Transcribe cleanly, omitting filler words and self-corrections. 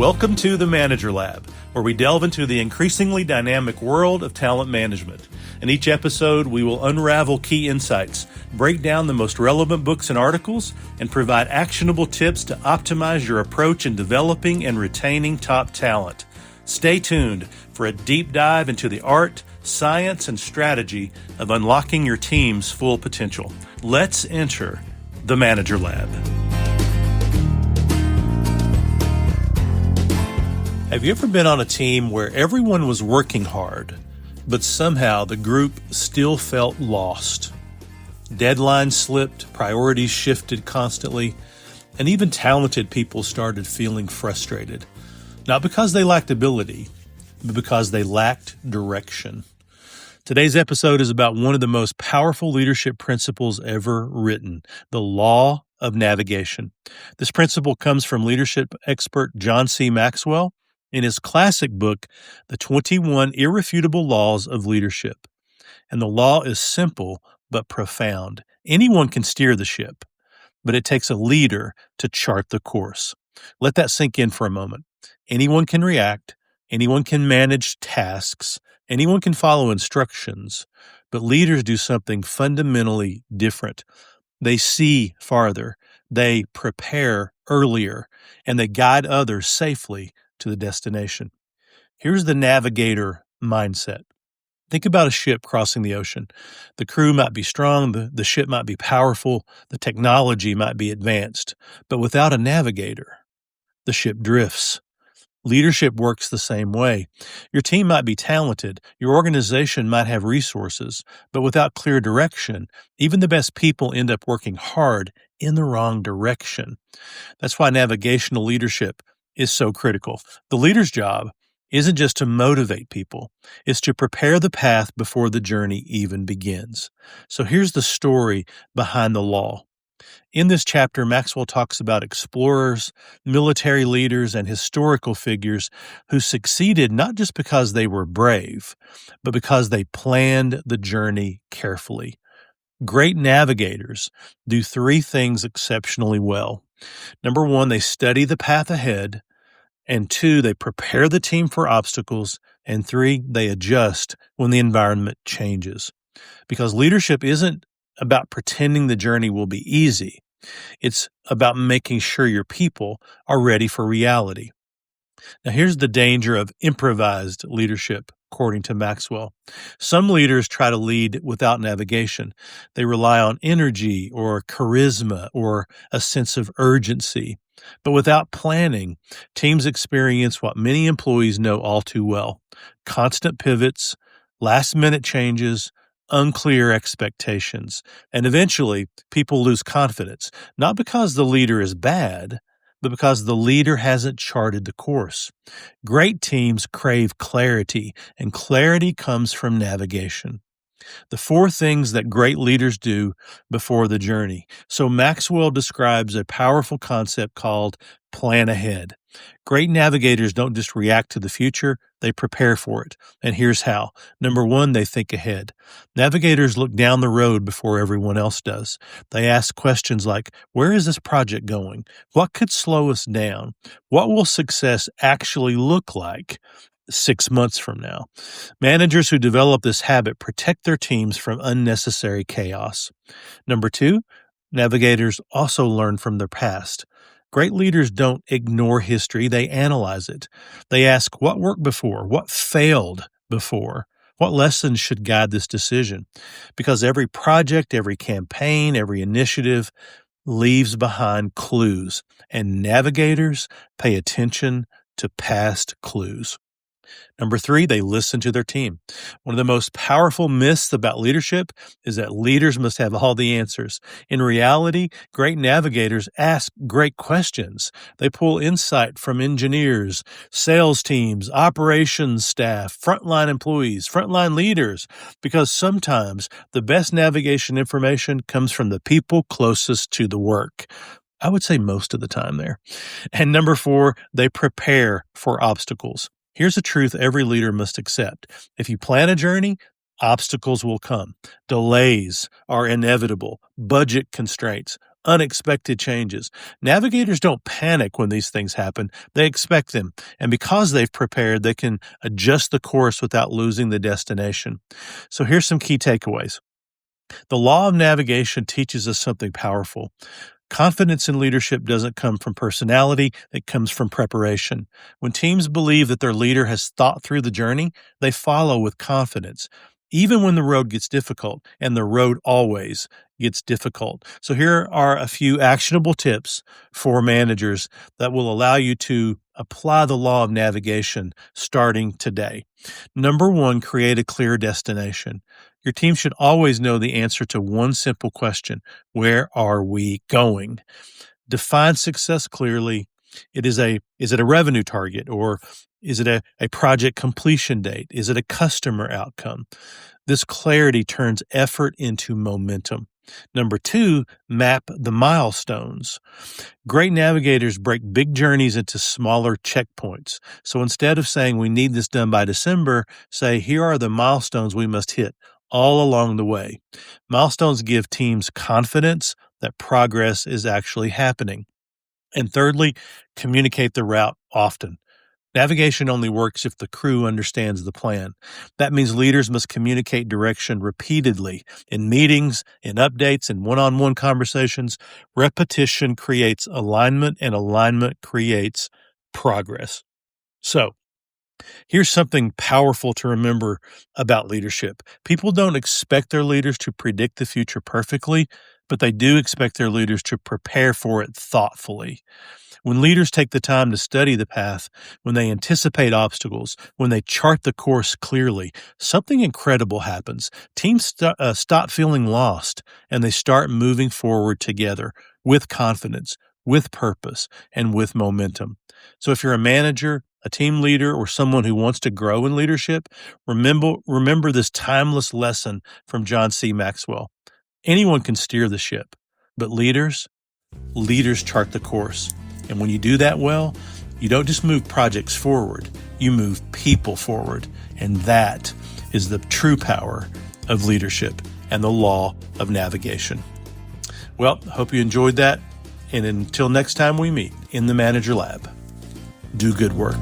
Welcome to the Manager Lab, where we delve into the increasingly dynamic world of talent management. In each episode, we will unravel key insights, break down the most relevant books and articles, and provide actionable tips to optimize your approach in developing and retaining top talent. Stay tuned for a deep dive into the art, science, and strategy of unlocking your team's full potential. Let's enter the Manager Lab. Have you ever been on a team where everyone was working hard, but somehow the group still felt lost? Deadlines slipped, priorities shifted constantly, and even talented people started feeling frustrated. Not because they lacked ability, but because they lacked direction. Today's episode is about one of the most powerful leadership principles ever written, the law of navigation. This principle comes from leadership expert John C. Maxwell in his classic book, The 21 Irrefutable Laws of Leadership. And the law is simple but profound. Anyone can steer the ship, but it takes a leader to chart the course. Let that sink in for a moment. Anyone can react, anyone can manage tasks, anyone can follow instructions, but leaders do something fundamentally different. They see farther, they prepare earlier, and they guide others safely to the destination. Here's the navigator mindset. Think about a ship crossing the ocean. The crew might be strong, the ship might be powerful, the technology might be advanced, but without a navigator, the ship drifts. Leadership works the same way. Your team might be talented, your organization might have resources, but without clear direction, even the best people end up working hard in the wrong direction. That's why navigational leadership is so critical. The leader's job isn't just to motivate people, it's to prepare the path before the journey even begins. So here's the story behind the law. In this chapter, Maxwell talks about explorers, military leaders, and historical figures who succeeded not just because they were brave, but because they planned the journey carefully. Great navigators do three things exceptionally well. Number one, they study the path ahead. And two, they prepare the team for obstacles. And three, they adjust when the environment changes. Because leadership isn't about pretending the journey will be easy. It's about making sure your people are ready for reality. Now, here's the danger of improvised leadership, according to Maxwell. Some leaders try to lead without navigation. They rely on energy or charisma or a sense of urgency. But without planning, teams experience what many employees know all too well: constant pivots, last-minute changes, unclear expectations, and eventually people lose confidence, not because the leader is bad, but because the leader hasn't charted the course. Great teams crave clarity, and clarity comes from navigation. The four things that great leaders do before the journey. So Maxwell describes a powerful concept called plan ahead. Great navigators don't just react to the future, they prepare for it. And here's how. Number one, they think ahead. Navigators look down the road before everyone else does. They ask questions like, where is this project going? What could slow us down? What will success actually look like 6 months from now? Managers who develop this habit protect their teams from unnecessary chaos. Number two, navigators also learn from their past. Great leaders don't ignore history, they analyze it. They ask what worked before, what failed before, what lessons should guide this decision. Because every project, every campaign, every initiative leaves behind clues, and navigators pay attention to past clues. Number three, they listen to their team. One of the most powerful myths about leadership is that leaders must have all the answers. In reality, great navigators ask great questions. They pull insight from engineers, sales teams, operations staff, frontline employees, frontline leaders, because sometimes the best navigation information comes from the people closest to the work. I would say most of the time there. And number four, they prepare for obstacles. Here's a truth every leader must accept. If you plan a journey, obstacles will come. Delays are inevitable. Budget constraints, unexpected changes. Navigators don't panic when these things happen. They expect them. And because they've prepared, they can adjust the course without losing the destination. So here's some key takeaways. The law of navigation teaches us something powerful. Confidence in leadership doesn't come from personality, it comes from preparation. When teams believe that their leader has thought through the journey, they follow with confidence, even when the road gets difficult, and the road always gets difficult. So here are a few actionable tips for managers that will allow you to apply the law of navigation starting today. Number one, create a clear destination. Your team should always know the answer to one simple question: where are we going? Define success clearly. Is it a revenue target, or is it a project completion date? Is it a customer outcome? This clarity turns effort into momentum. Number two, map the milestones. Great navigators break big journeys into smaller checkpoints. So instead of saying we need this done by December, say here are the milestones we must hit all along the way. Milestones give teams confidence that progress is actually happening. And thirdly, communicate the route often. Navigation only works if the crew understands the plan. That means leaders must communicate direction repeatedly in meetings, in updates, in one-on-one conversations. Repetition creates alignment, and alignment creates progress. So, here's something powerful to remember about leadership. People don't expect their leaders to predict the future perfectly, but they do expect their leaders to prepare for it thoughtfully. When leaders take the time to study the path, when they anticipate obstacles, when they chart the course clearly, something incredible happens. Teams stop feeling lost, and they start moving forward together with confidence, with purpose, and with momentum. So if you're a manager, a team leader, or someone who wants to grow in leadership, remember this timeless lesson from John C. Maxwell. Anyone can steer the ship, but leaders chart the course. And when you do that well, you don't just move projects forward, you move people forward. And that is the true power of leadership and the law of navigation. Well, I hope you enjoyed that. And until next time we meet in the Manager Lab, do good work.